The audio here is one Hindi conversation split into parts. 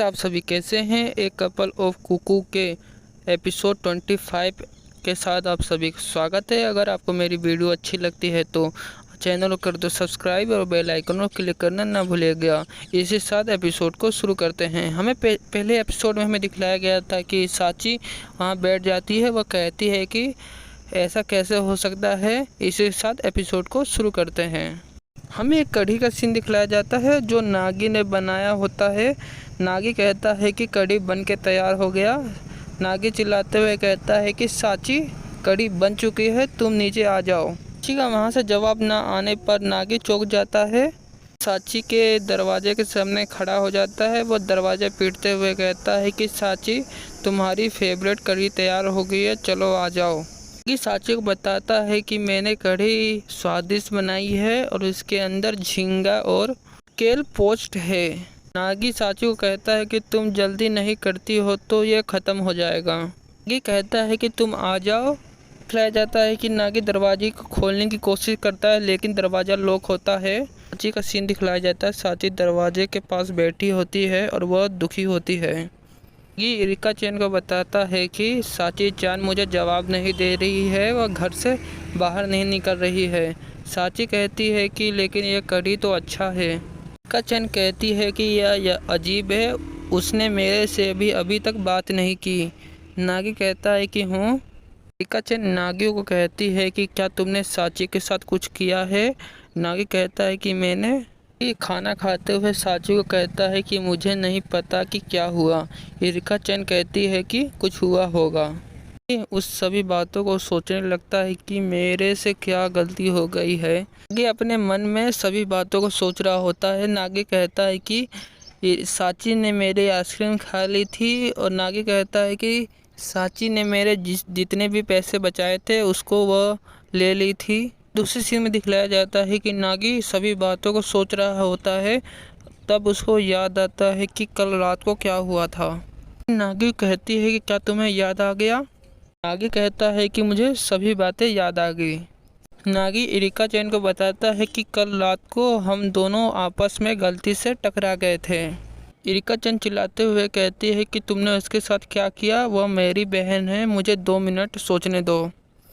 आप सभी कैसे हैं। एक कपल ऑफ कुकू के एपिसोड 25 के साथ आप सभी का स्वागत है। अगर आपको मेरी वीडियो अच्छी लगती है तो चैनल को कर दो सब्सक्राइब और बेल आइकन को क्लिक करना ना भूलिएगा। इसी साथ एपिसोड को शुरू करते हैं। हमें पहले एपिसोड में हमें दिखलाया गया था कि साची वहाँ बैठ जाती है। वह कहती है कि ऐसा कैसे हो सकता है। इसी साथ एपिसोड को शुरू करते हैं। हमें एक कढ़ी का सीन दिखलाया जाता है जो नागी ने बनाया होता है। नागी कहता है कि कढ़ी बन के तैयार हो गया। नागी चिल्लाते हुए कहता है कि साची कढ़ी बन चुकी है, तुम नीचे आ जाओ। साची का वहाँ से जवाब ना आने पर नागी चौंक जाता है। साची के दरवाजे के सामने खड़ा हो जाता है। वो दरवाज़ा पीटते हुए कहता है कि साची तुम्हारी फेवरेट कढ़ी तैयार हो गई है, चलो आ जाओ। साची को बताता है कि मैंने कढ़ी स्वादिष्ट बनाई है और इसके अंदर झींगा और केल पोस्ट है। नागी साची को कहता है कि तुम जल्दी नहीं करती हो तो ये ख़त्म हो जाएगा। नागी कहता है कि तुम आ जाओ। दिखाया जाता है कि नागी दरवाजे को खोलने की कोशिश करता है लेकिन दरवाज़ा लॉक होता है। साची का सीन दिखलाया जाता है। साची दरवाजे के पास बैठी होती है और वह दुखी होती है। ये इरिका चैन को बताता है कि साची चांद मुझे जवाब नहीं दे रही है, वह घर से बाहर नहीं निकल रही है। साची कहती है कि लेकिन यह कढ़ी तो अच्छा है। इरिका चैन कहती है कि यह अजीब है, उसने मेरे से भी अभी तक बात नहीं की। नागी कहता है कि हूँ। इरिका चैन नागियों को कहती है कि क्या तुमने साची के साथ कुछ किया है। नागी कहता है कि मैंने खाना खाते हुए साची को कहता है कि मुझे नहीं पता कि क्या हुआ। इरिका चैन कहती है कि कुछ हुआ होगा। उस सभी बातों को सोचने लगता है कि मेरे से क्या गलती हो गई है। नागी अपने मन में सभी बातों को सोच रहा होता है। नागी कहता है कि साची ने मेरी आइसक्रीम खा ली थी और नागी कहता है कि साची ने मेरे जितने भी पैसे बचाए थे उसको वह ले ली थी। दूसरी सीन में दिखलाया जाता है कि नागी सभी बातों को सोच रहा होता है। तब उसको याद आता है कि कल रात को क्या हुआ था। नागी कहती है कि क्या तुम्हें याद आ गया। नागी कहता है कि मुझे सभी बातें याद आ गई। नागी इरिका चैन को बताता है कि कल रात को हम दोनों आपस में गलती से टकरा गए थे। इरिका चैन चिल्लाते हुए कहती है कि तुमने उसके साथ क्या किया, वह मेरी बहन है, मुझे 2 मिनट सोचने दो।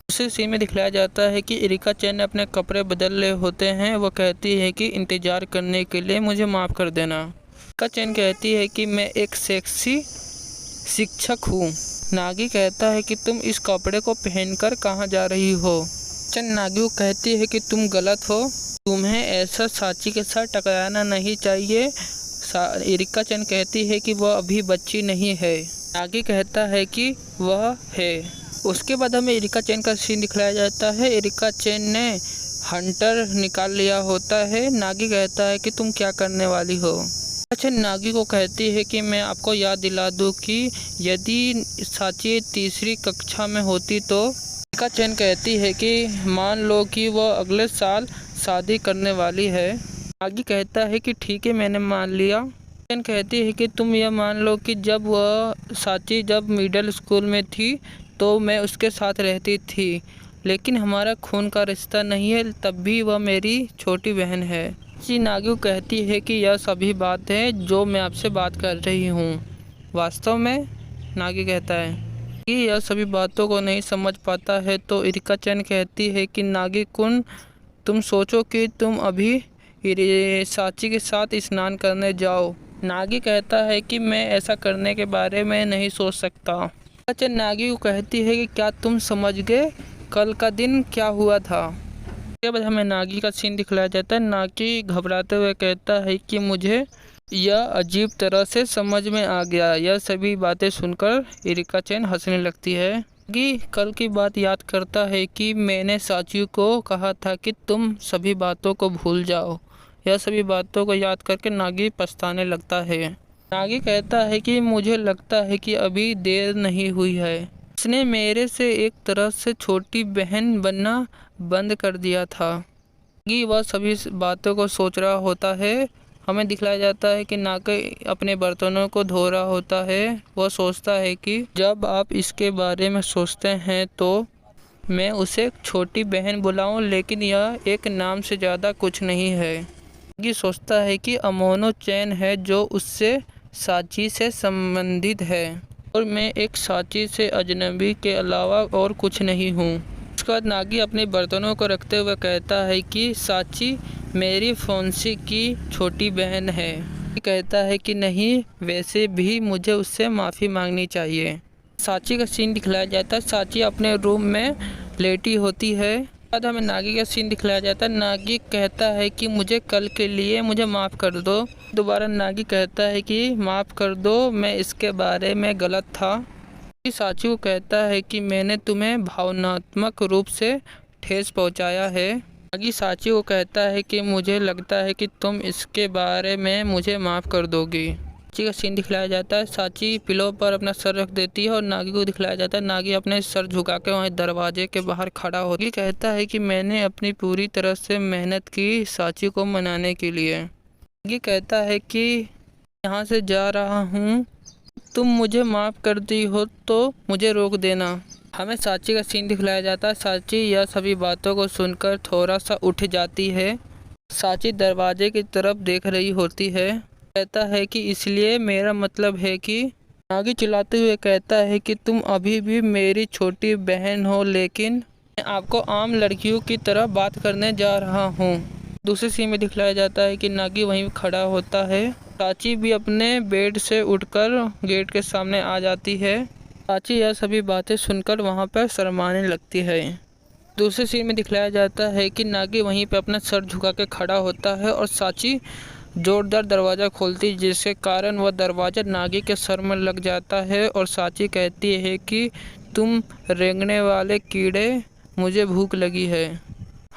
दूसरे सीन में दिखलाया जाता है कि इरिका चैन अपने कपड़े बदल रहे होते हैं। वह कहती है कि इंतज़ार करने के लिए मुझे माफ़ कर देना। इरिका चैन कहती है कि मैं एक सेक्सी शिक्षक हूँ। नागी कहता है कि तुम इस कपड़े को पहनकर कहाँ जा रही हो। चैन नागी को कहती है कि तुम गलत हो, तुम्हें ऐसा साची के साथ टकराना नहीं चाहिए। इरिका चैन कहती है कि वह अभी बच्ची नहीं है। नागी कहता है कि वह है। उसके बाद हमें इरिका चैन का सीन दिखलाया जाता है। इरिका चैन ने हंटर निकाल लिया होता है। नागी कहता है कि तुम क्या करने वाली हो। अच्छा, नागी को कहती है कि मैं आपको याद दिला दूं कि यदि साची तीसरी कक्षा में होती तो। इरिका चैन कहती है कि मान लो कि वह अगले साल शादी करने वाली है। नागी कहता है कि ठीक है, मैंने मान लिया। चैन कहती है कि तुम यह मान लो कि जब साची मिडिल स्कूल में थी तो मैं उसके साथ रहती थी, लेकिन हमारा खून का रिश्ता नहीं है, तब भी वह मेरी छोटी बहन है। साची नागी को कहती है कि यह सभी बात है जो मैं आपसे बात कर रही हूँ। वास्तव में नागी कहता है कि यह सभी बातों को नहीं समझ पाता है। तो इरिका चैन कहती है कि नागी कुन, तुम सोचो कि तुम अभी साची के साथ स्नान करने जाओ। नागी कहता है कि मैं ऐसा करने के बारे में नहीं सोच सकता। अच्छा, नागी को कहती है कि क्या तुम समझ गए कल का दिन क्या हुआ था। उसके बाद हमें नागी का सीन दिखलाया जाता है। नागी घबराते हुए कहता है कि मुझे यह अजीब तरह से समझ में आ गया। यह सभी बातें सुनकर इरिका चैन हंसने लगती है। नागी कल की बात याद करता है कि मैंने साची को कहा था कि तुम सभी बातों को भूल जाओ। यह सभी बातों को याद करके नागी पछताने लगता है। नागी कहता है कि मुझे लगता है कि अभी देर नहीं हुई है। उसने मेरे से एक तरह से छोटी बहन बनना बंद कर दिया था। नागी वह सभी बातों को सोच रहा होता है। हमें दिखलाया जाता है कि नागी अपने बर्तनों को धो रहा होता है। वह सोचता है कि जब आप इसके बारे में सोचते हैं तो मैं उसे छोटी बहन बुलाऊं, लेकिन यह एक नाम से ज़्यादा कुछ नहीं है। नागी सोचता है कि अमोनो चैन है जो उससे साची से संबंधित है और मैं एक साची से अजनबी के अलावा और कुछ नहीं हूँ। उसके बाद नागी अपने बर्तनों को रखते हुए कहता है कि साची मेरी फौंसी की छोटी बहन है। कहता है कि नहीं, वैसे भी मुझे उससे माफ़ी मांगनी चाहिए। साची का सीन दिखलाया जाता है। साची अपने रूम में लेटी होती है। बाद हमें नागी का सीन दिखलाया जाता है। नागी कहता है कि मुझे कल के लिए मुझे माफ़ कर दो। दोबारा नागी कहता है कि माफ़ कर दो, मैं इसके बारे में गलत था। साची को कहता है कि मैंने तुम्हें भावनात्मक रूप से ठेस पहुंचाया है। नागी साची को कहता है कि मुझे लगता है कि तुम इसके बारे में मुझे माफ़ कर दोगी। साची का सीन दिखलाया जाता है। साची पिलो पर अपना सर रख देती है और नागी को दिखलाया जाता है। नागी अपने सर झुका के वहीं दरवाजे के बाहर खड़ा होगी। कहता है कि मैंने अपनी पूरी तरह से मेहनत की साची को मनाने के लिए। नागी कहता है कि यहाँ से जा रहा हूँ, तुम मुझे माफ़ कर दी हो तो मुझे रोक देना। हमें साची का सीन दिखलाया जाता है। साची यह सभी बातों को सुनकर थोड़ा सा उठ जाती है। साची दरवाजे की तरफ देख रही होती है। कहता है कि इसलिए मेरा मतलब है कि नागी चिल्लाते हुए कहता है कि तुम अभी भी मेरी छोटी बहन हो, लेकिन मैं आपको आम लड़कियों की तरह बात करने जा रहा हूँ। दूसरे सीन में दिखलाया जाता है कि नागी वहीं खड़ा होता है। साची भी अपने बेड से उठकर गेट के सामने आ जाती है। साची यह सभी बातें सुनकर वहाँ पर शर्माने लगती है। दूसरे सीन में दिखलाया जाता है कि नागी वहीं पर अपना सर झुका के खड़ा होता है और साची जोरदार दरवाज़ा खोलती, जिसके कारण वह दरवाज़ा नागी के सर में लग जाता है और साची कहती है कि तुम रेंगने वाले कीड़े, मुझे भूख लगी है।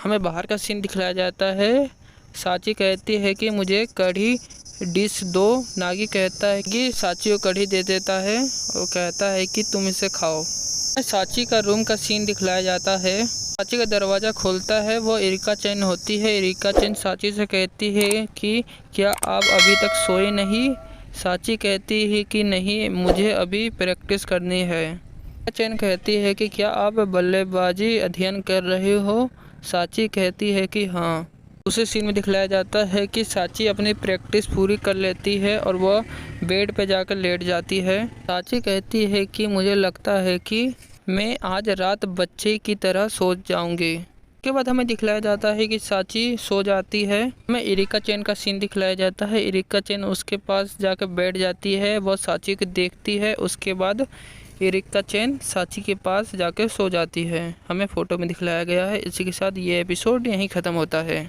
हमें बाहर का सीन दिखलाया जाता है। साची कहती है कि मुझे कढ़ी डिश दो। नागी कहता है कि साची को कढ़ी दे देता है और कहता है कि तुम इसे खाओ। साची का रूम का सीन दिखलाया जाता है। साची का दरवाज़ा खोलता है, वो इरिका चैन होती है। इरिका चैन साची से कहती है कि क्या आप अभी तक सोए नहीं? साची कहती है कि नहीं, मुझे अभी प्रैक्टिस करनी है। इरिका चैन कहती है कि क्या आप बल्लेबाजी अध्ययन कर रहे हो? साची कहती है कि हाँ। दूसरे सीन में दिखलाया जाता है कि साची अपनी प्रैक्टिस पूरी कर लेती है और वह बेड पर जाकर लेट जाती है। साची कहती है कि मुझे लगता है कि मैं आज रात बच्चे की तरह सो जाऊंगी। उसके बाद हमें दिखलाया जाता है कि साची सो जाती है। हमें इरिका चैन का सीन दिखलाया जाता है। इरिका चैन उसके पास जाकर बैठ जाती है, वह साची को देखती है। उसके बाद इरिका चैन साची के पास जाकर सो जाती है। हमें फ़ोटो में दिखलाया गया है। इसी के साथ ये एपिसोड यहीं ख़त्म होता है।